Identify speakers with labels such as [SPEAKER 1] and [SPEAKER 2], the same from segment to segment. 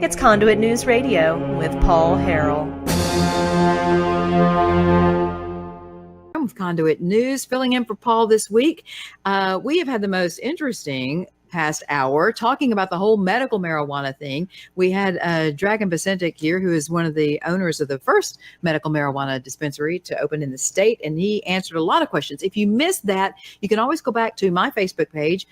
[SPEAKER 1] It's Conduit News Radio with Paul Harrell.
[SPEAKER 2] I'm with Conduit News, filling in for Paul this week. We have had the most interesting past hour talking about the whole medical marijuana thing. We had Dragon Bacentic here, who is one of the owners of the first medical marijuana dispensary to open in the state, and he answered a lot of questions. If you missed that, you can always go back to my Facebook page,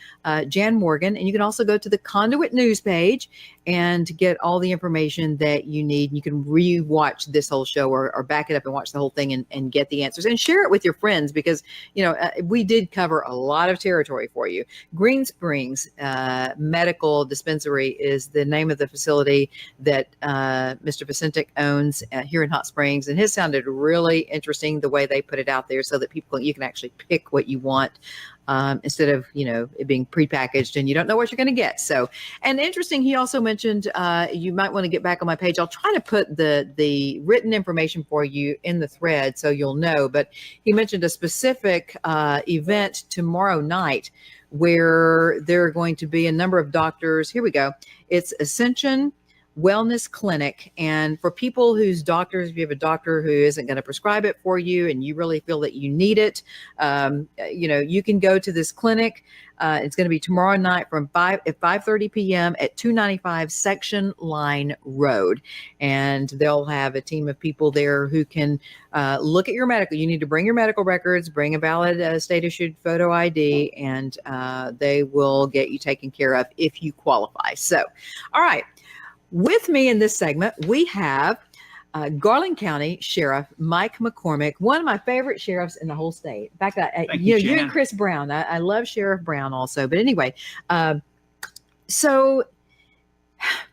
[SPEAKER 2] Jan Morgan, and you can also go to the Conduit News page and get all the information that you need. You can re-watch this whole show or back it up and watch the whole thing and get the answers and share it with your friends because, we did cover a lot of territory for you. Green Springs Medical Dispensary is the name of the facility that Mr. Bacentic owns here in Hot Springs. And his sounded really interesting the way they put it out there so that you can actually pick what you want. Instead of, it being prepackaged and you don't know what you're going to get. So, and interesting, he also mentioned you might want to get back on my page. I'll try to put the written information for you in the thread so you'll know. But he mentioned a specific event tomorrow night where there are going to be a number of doctors. Here we go. It's Ascension Wellness Clinic. And for people whose doctors, if you have a doctor who isn't going to prescribe it for you and you really feel that you need it, you can go to this clinic. It's going to be tomorrow night from 5:30 p.m. at 295 Section Line Road. And they'll have a team of people there who can look at your medical. You need to bring your medical records, bring a valid state-issued photo ID, and they will get you taken care of if you qualify. So, all right. With me in this segment, we have Garland County Sheriff Mike McCormick, one of my favorite sheriffs in the whole state. In fact, you and Chris Brown. I love Sheriff Brown also. But anyway, so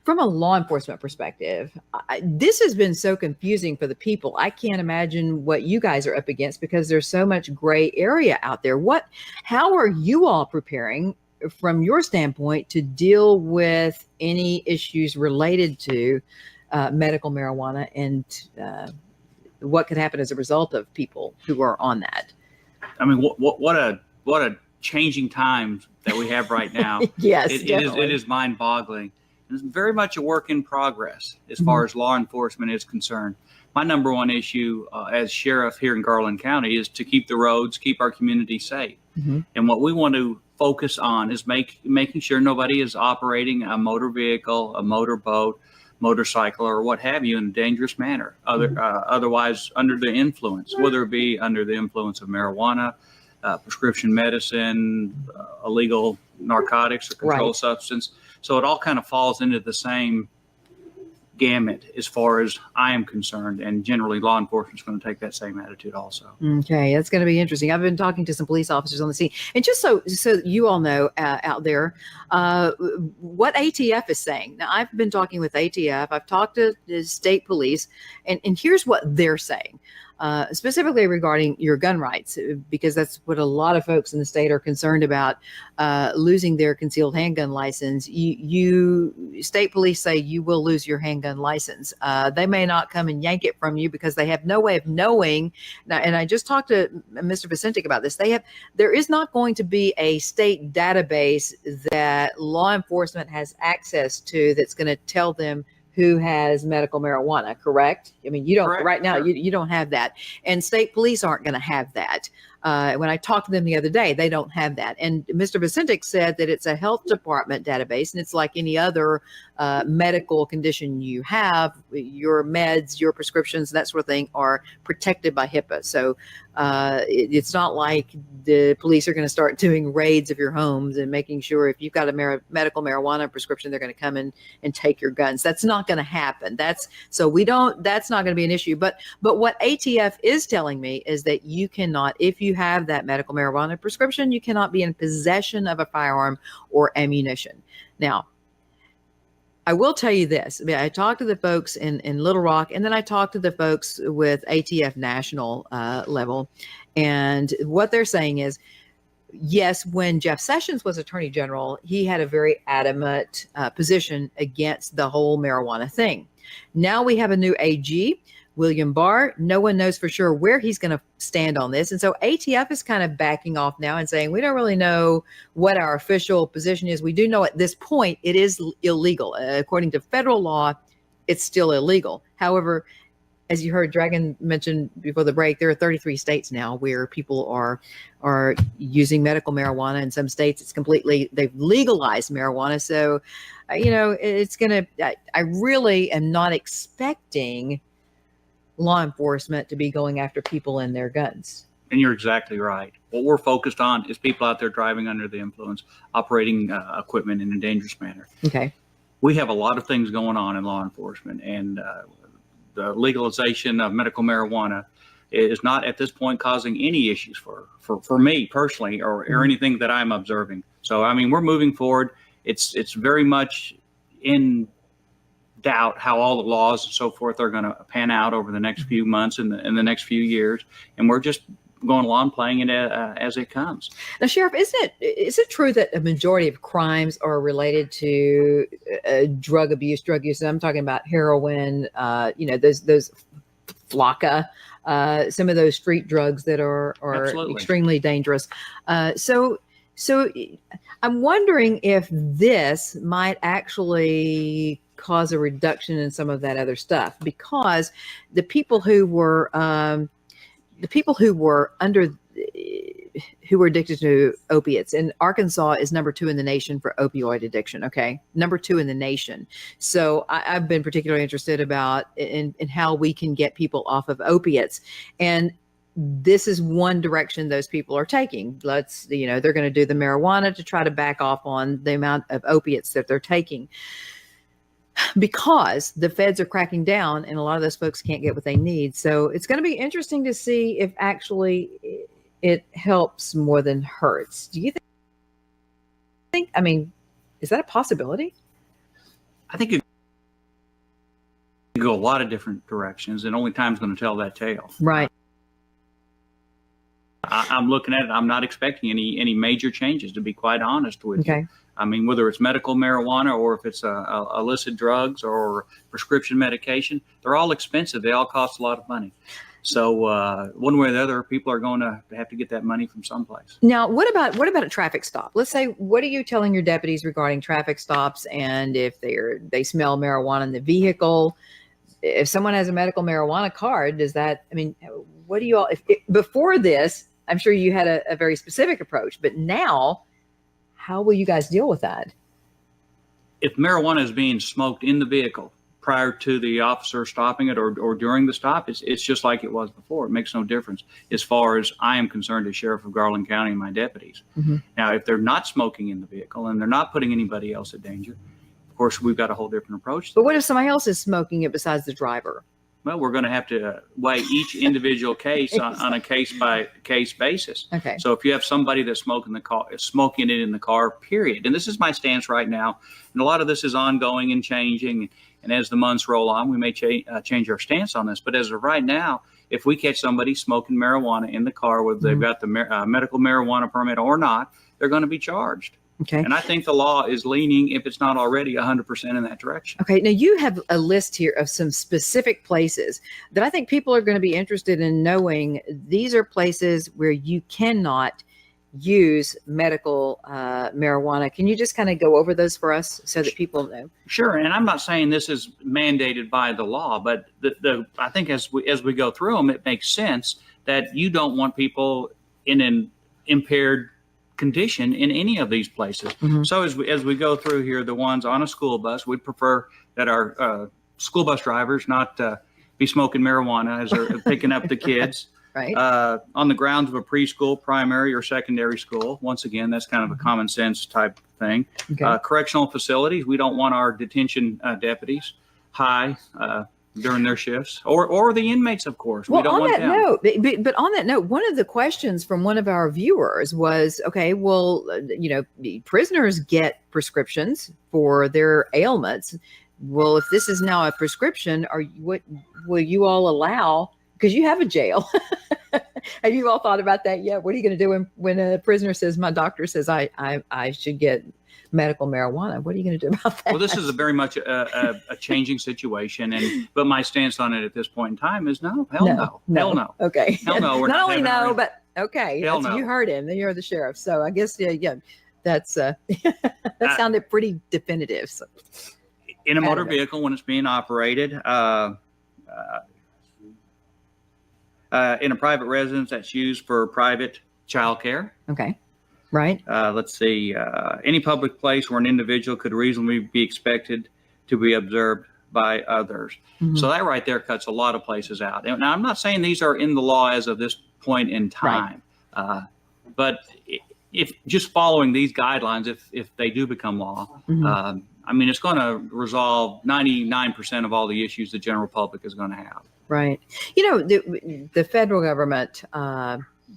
[SPEAKER 2] from a law enforcement perspective, this has been so confusing for the people. I can't imagine what you guys are up against because there's so much gray area out there. How are you all preparing from your standpoint to deal with any issues related to medical marijuana and what could happen as a result of people who are on that?
[SPEAKER 3] I mean, what a changing time that we have right now.
[SPEAKER 2] Yes,
[SPEAKER 3] it is mind-boggling. It's very much a work in progress as far as law enforcement is concerned. My number one issue as sheriff here in Garland County is to keep the roads, keep our community safe. And what we want to focus on is making sure nobody is operating a motor vehicle, a motorboat, motorcycle, or what have you in a dangerous manner. Otherwise under the influence, whether it be under the influence of marijuana, prescription medicine, illegal narcotics or controlled substance. So it all kind of falls into the same gamut as far as I am concerned, and generally law enforcement is going to take that same attitude also. Okay,
[SPEAKER 2] that's going to be interesting. I've been talking to some police officers on the scene, and just so you all know out there what ATF is saying. Now, I've been talking with ATF. I've talked to the state police, and here's what they're saying. Specifically regarding your gun rights, because that's what a lot of folks in the state are concerned about, losing their concealed handgun license. You state police say you will lose your handgun license. They may not come and yank it from you because they have no way of knowing. Now, and I just talked to Mr. Bacentic about this. There is not going to be a state database that law enforcement has access to that's going to tell them who has medical marijuana, correct? I mean, you don't right now, you don't have that. And state police aren't going to have that. When I talked to them the other day, they don't have that. And Mr. Bacentic said that it's a health department database, and it's like any other medical condition you have. Your meds, your prescriptions, that sort of thing are protected by HIPAA. So it's not like the police are going to start doing raids of your homes and making sure if you've got a medical marijuana prescription, they're going to come in and take your guns. That's not going to happen. That's not going to be an issue. But what ATF is telling me is that you cannot, if you have that medical marijuana prescription, you cannot be in possession of a firearm or ammunition. Now, I will tell you this. I talked to the folks in Little Rock, and then I talked to the folks with ATF national level. And what they're saying is, yes, when Jeff Sessions was Attorney General, he had a very adamant position against the whole marijuana thing. Now we have a new AG. William Barr. No one knows for sure where he's going to stand on this. And so ATF is kind of backing off now and saying, we don't really know what our official position is. We do know at this point it is illegal. According to federal law, it's still illegal. However, as you heard Dragon mention before the break, there are 33 states now where people are using medical marijuana. In some states, they've legalized marijuana. So, it's going to, I really am not expecting law enforcement to be going after people and their guns.
[SPEAKER 3] And you're exactly right. What we're focused on is people out there driving under the influence, operating equipment in a dangerous manner.
[SPEAKER 2] Okay.
[SPEAKER 3] We have a lot of things going on in law enforcement, and the legalization of medical marijuana is not at this point causing any issues for me personally or anything that I'm observing. So, I mean, we're moving forward. It's very much in doubt how all the laws and so forth are going to pan out over the next few months and the next few years. And we're just going along playing it as it comes. Now,
[SPEAKER 2] Sheriff, is it true that a majority of crimes are related to drug use? I'm talking about heroin, those Flocka, some of those street drugs that are extremely dangerous. So I'm wondering if this might actually cause a reduction in some of that other stuff, because the people who were addicted to opiates in Arkansas is number 2 in the nation for opioid addiction. Okay. Number 2 in the nation. So I've been particularly interested in how we can get people off of opiates. And this is one direction those people are taking. They're going to do the marijuana to try to back off on the amount of opiates that they're taking, because the feds are cracking down and a lot of those folks can't get what they need. So it's going to be interesting to see if actually it helps more than hurts. Do you think, I mean, is that a possibility?
[SPEAKER 3] I think it could go a lot of different directions, and only time's going to tell that tale.
[SPEAKER 2] Right.
[SPEAKER 3] I'm looking at it. I'm not expecting any major changes, to be quite honest with
[SPEAKER 2] you.
[SPEAKER 3] I mean, whether it's medical marijuana or if it's illicit drugs or prescription medication, they're all expensive. They all cost a lot of money. So one way or the other, people are going to have to get that money from someplace.
[SPEAKER 2] Now, what about a traffic stop? Let's say, what are you telling your deputies regarding traffic stops, and if they smell marijuana in the vehicle? If someone has a medical marijuana card, what do you all? Before this, I'm sure you had a very specific approach, but now, how will you guys deal with that?
[SPEAKER 3] If marijuana is being smoked in the vehicle prior to the officer stopping it or during the stop, it's just like it was before. It makes no difference as far as I am concerned as Sheriff of Garland County and my deputies. Mm-hmm. Now, if they're not smoking in the vehicle and they're not putting anybody else at danger, of course, we've got a whole different approach.
[SPEAKER 2] But what if somebody else is smoking it besides the driver?
[SPEAKER 3] Well, we're going to have to weigh each individual case on a case-by-case basis.
[SPEAKER 2] Okay.
[SPEAKER 3] So if you have somebody that's smoking it in the car, period. And this is my stance right now. And a lot of this is ongoing and changing. And as the months roll on, we may change our stance on this. But as of right now, if we catch somebody smoking marijuana in the car, whether they've got the medical marijuana permit or not, they're going to be charged.
[SPEAKER 2] Okay.
[SPEAKER 3] And I think the law is leaning, if it's not already, 100% in that direction.
[SPEAKER 2] Okay. Now, you have a list here of some specific places that I think people are going to be interested in knowing. These are places where you cannot use medical marijuana. Can you just kind of go over those for us so that people know?
[SPEAKER 3] Sure. And I'm not saying this is mandated by the law, but I think as we go through them, it makes sense that you don't want people in an impaired condition in any of these places. Mm-hmm. So as we go through here, the ones on a school bus, we'd prefer that our school bus drivers not be smoking marijuana as they're picking up the kids.
[SPEAKER 2] Right.
[SPEAKER 3] On the grounds of a preschool, primary, or secondary school. Once again, that's kind of a common sense type thing. Okay. Correctional facilities, we don't want our detention deputies high during their shifts, or the inmates, of course.
[SPEAKER 2] Well,
[SPEAKER 3] we don't want them.
[SPEAKER 2] But on that note, one of the questions from one of our viewers was, okay, well, prisoners get prescriptions for their ailments. Well, if this is now a prescription, what will you all allow? Because you have a jail. Have you all thought about that yet? What are you going to do when a prisoner says, my doctor says I should get medical marijuana. What are you going to do about that?
[SPEAKER 3] Well, this is a very much a changing situation, but my stance on it at this point in time is no, hell no.
[SPEAKER 2] Okay.
[SPEAKER 3] Hell no. We're
[SPEAKER 2] not only
[SPEAKER 3] having
[SPEAKER 2] no,
[SPEAKER 3] our-
[SPEAKER 2] but okay.
[SPEAKER 3] Hell no.
[SPEAKER 2] You heard him. You're the sheriff. So I guess, yeah, that's that sounded pretty definitive. So.
[SPEAKER 3] In a motor vehicle, when it's being operated, in a private residence that's used for private child care.
[SPEAKER 2] Okay. Right.
[SPEAKER 3] Let's see, any public place where an individual could reasonably be expected to be observed by others.
[SPEAKER 2] Mhm.
[SPEAKER 3] So that right there cuts a lot of places out. Now, I'm not saying these are in the law as of this point in time, but if just following these guidelines, if they do become law,
[SPEAKER 2] Mhm.
[SPEAKER 3] I mean, it's going to resolve 99% of all the issues the general public is going to have.
[SPEAKER 2] Right. You know, the federal government,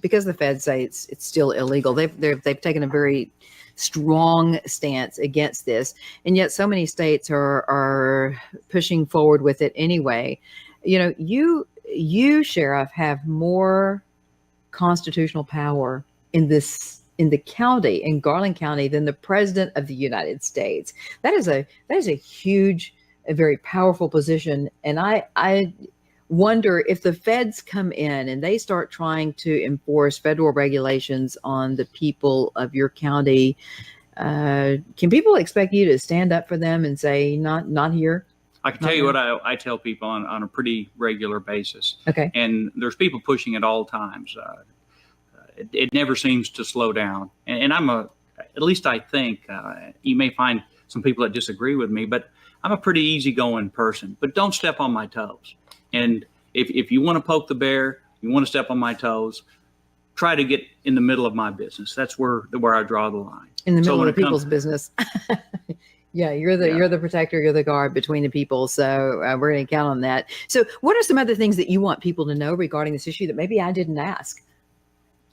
[SPEAKER 2] because the feds say it's still illegal, they've taken a very strong stance against this, and yet so many states are pushing forward with it anyway. You know, you sheriff have more constitutional power in the county, in Garland County, than the president of the United States. That is a huge, a very powerful position, and I wonder if the feds come in and they start trying to enforce federal regulations on the people of your county, can people expect you to stand up for them and say, not here?
[SPEAKER 3] I can tell you what I tell people on a pretty regular basis.
[SPEAKER 2] Okay.
[SPEAKER 3] And there's people pushing at all times. It never seems to slow down. And at least I think, you may find some people that disagree with me, but I'm a pretty easygoing person, but don't step on my toes. And if you want to poke the bear, you want to step on my toes, try to get in the middle of my business. That's where I draw the line.
[SPEAKER 2] In the
[SPEAKER 3] So
[SPEAKER 2] middle
[SPEAKER 3] when
[SPEAKER 2] of
[SPEAKER 3] it comes-
[SPEAKER 2] people's business. Yeah, you're the protector, you're the guard between the people. So we're going to count on that. So what are some other things that you want people to know regarding this issue that maybe I didn't ask?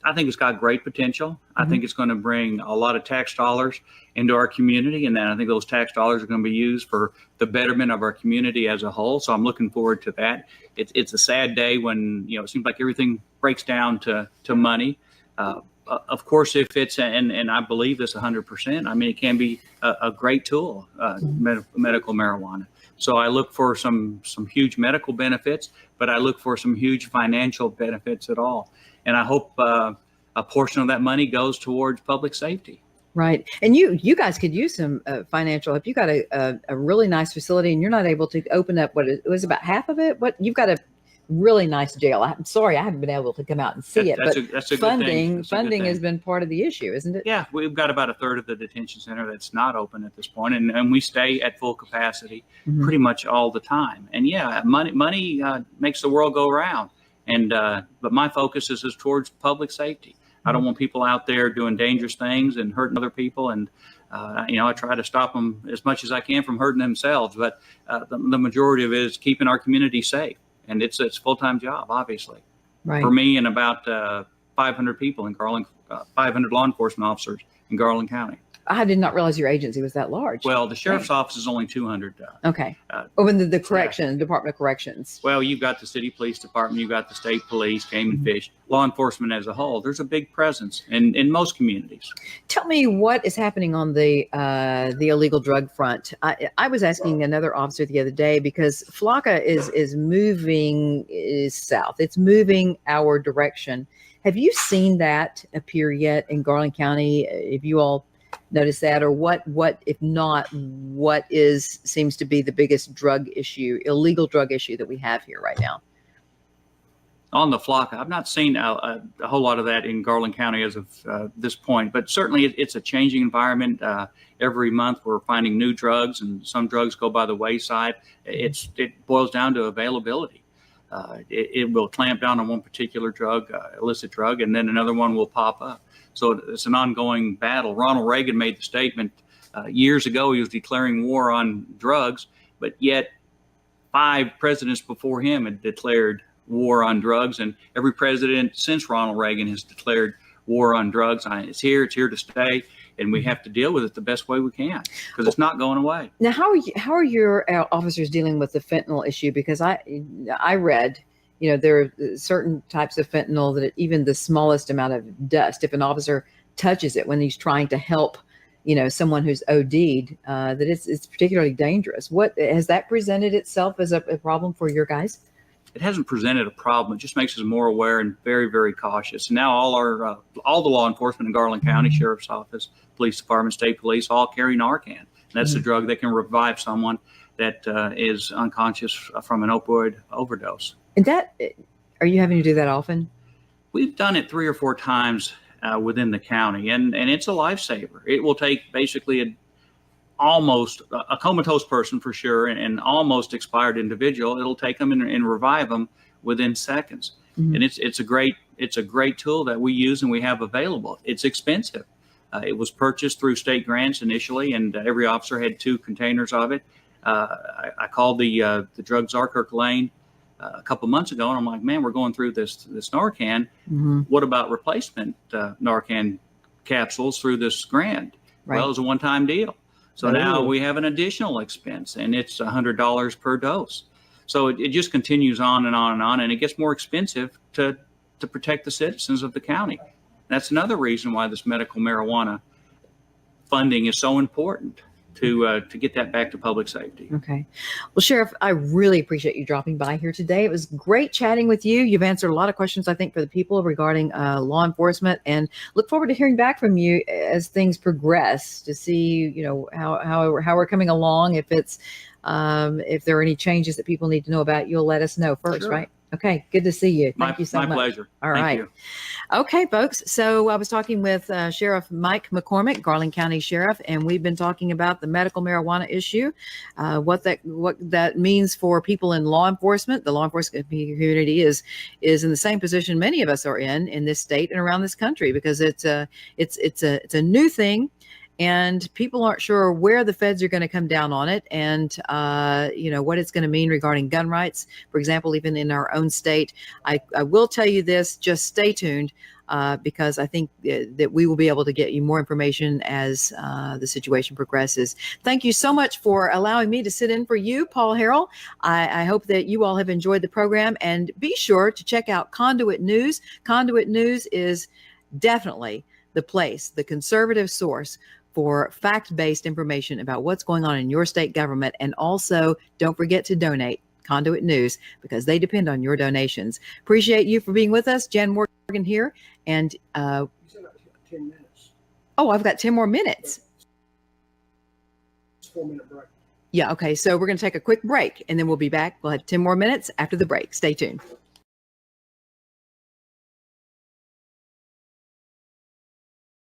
[SPEAKER 3] I think it's got great potential.
[SPEAKER 2] Mm-hmm.
[SPEAKER 3] I think it's going to bring a lot of tax dollars into our community. And then I think those tax dollars are going to be used for the betterment of our community as a whole. So I'm looking forward to that. It's a sad day when, it seems like everything breaks down to money. Of course, if it's, and I believe this 100%, I mean, it can be a great tool, medical marijuana. So I look for some huge medical benefits, but I look for some huge financial benefits at all. And I hope a portion of that money goes towards public safety.
[SPEAKER 2] Right. And you guys could use some financial, if you got a really nice facility and you're not able to open up it was about half of it. You've got a really nice jail. I'm sorry, I haven't been able to come out and see it,
[SPEAKER 3] That's a good thing.
[SPEAKER 2] Funding has been part of the issue, isn't it?
[SPEAKER 3] Yeah, we've got about a third of the detention center that's not open at this point, and we stay at full capacity pretty much all the time. And yeah, money makes the world go round. And but my focus is towards public safety. I don't want people out there doing dangerous things and hurting other people. And I try to stop them as much as I can from hurting themselves. But the majority of it is keeping our community safe, and it's a full-time job, obviously,
[SPEAKER 2] Right.
[SPEAKER 3] for me and about 500 people in Garland, 500 law enforcement officers in Garland County.
[SPEAKER 2] I did not realize your agency was that large.
[SPEAKER 3] Well, the sheriff's office is only 200.
[SPEAKER 2] Okay.
[SPEAKER 3] uh,
[SPEAKER 2] And the Department of Corrections.
[SPEAKER 3] Well, you've got the city police department, you've got the state police, game and fish, law enforcement as a whole. There's a big presence in most communities.
[SPEAKER 2] Tell me what is happening on the illegal drug front. I was asking another officer the other day because Flocka is moving south. It's moving our direction. Have you seen that appear yet in Garland County? If you all notice that, or what if not, what seems to be the biggest illegal drug issue that we have here right now?
[SPEAKER 3] On the Flocka, I've not seen a whole lot of that in Garland County as of this point, but certainly it's a changing environment. Every month we're finding new drugs, and some drugs go by the wayside. It boils down to availability. It will clamp down on one particular drug, illicit drug, and then another one will pop up. So it's an ongoing battle. Ronald Reagan made the statement years ago. He was declaring war on drugs, but yet 5 presidents before him had declared war on drugs, and every president since Ronald Reagan has declared war on drugs. It's here to stay, and we have to deal with it the best way we can because it's not going away.
[SPEAKER 2] Now, how are your officers dealing with the fentanyl issue? Because I read, there are certain types of fentanyl that even the smallest amount of dust, if an officer touches it when he's trying to help, someone who's OD'd, that it's particularly dangerous. What has that presented itself as a problem for your guys?
[SPEAKER 3] It hasn't presented a problem. It just makes us more aware and very, very cautious. And now all the law enforcement in Garland County, Sheriff's Office, Police Department, State Police, all carry Narcan. That's the drug that can revive someone that is unconscious from an opioid overdose.
[SPEAKER 2] And are you having to do that often?
[SPEAKER 3] We've done it 3 or 4 times within the county, and it's a lifesaver. It will take basically almost a comatose person for sure, and almost expired individual. It'll take them and revive them within seconds. And it's a great tool that we use and we have available. It's expensive. It was purchased through state grants initially, and every officer had 2 containers of it. I called the drug czar, Kirk Lane, a couple months ago, and I'm like, man, we're going through this Narcan. What about replacement Narcan capsules through this grant?
[SPEAKER 2] Right.
[SPEAKER 3] Well, it was a one-time deal. So now we have an additional expense, and it's $100 per dose. So it just continues on and on and on, and it gets more expensive to protect the citizens of the county. That's another reason why this medical marijuana funding is so important, to get that back to public safety.
[SPEAKER 2] Okay. Well, Sheriff, I really appreciate you dropping by here today. It was great chatting with you. You've answered a lot of questions, I think, for the people regarding law enforcement, and look forward to hearing back from you as things progress to see, how we're coming along. If it's if there are any changes that people need to know about, you'll let us know first,
[SPEAKER 3] Sure.
[SPEAKER 2] Right? Okay. Good to see you. Thank you so much.
[SPEAKER 3] My pleasure.
[SPEAKER 2] All
[SPEAKER 3] Thank
[SPEAKER 2] right.
[SPEAKER 3] you.
[SPEAKER 2] Okay, folks. So I was talking with Sheriff Mike McCormick, Garland County Sheriff, and we've been talking about the medical marijuana issue, what that means for people in law enforcement. The law enforcement community is in the same position many of us are in this state and around this country, because it's a new thing. And people aren't sure where the feds are going to come down on it, and what it's going to mean regarding gun rights. For example, even in our own state, I will tell you this: just stay tuned, because I think that we will be able to get you more information as the situation progresses. Thank you so much for allowing me to sit in for you, Paul Harrell. I hope that you all have enjoyed the program, and be sure to check out Conduit News. Conduit News is definitely the place, the conservative source for fact-based information about what's going on in your state government. And also, don't forget to donate Conduit News, because they depend on your donations. Appreciate you for being with us. Jan Morgan here. And
[SPEAKER 4] You said 10 minutes.
[SPEAKER 2] oh, I've got 10 more minutes.
[SPEAKER 4] It's a 4-minute break.
[SPEAKER 2] Yeah, okay. So we're going to take a quick break, and then we'll be back. We'll have 10 more minutes after the break. Stay tuned.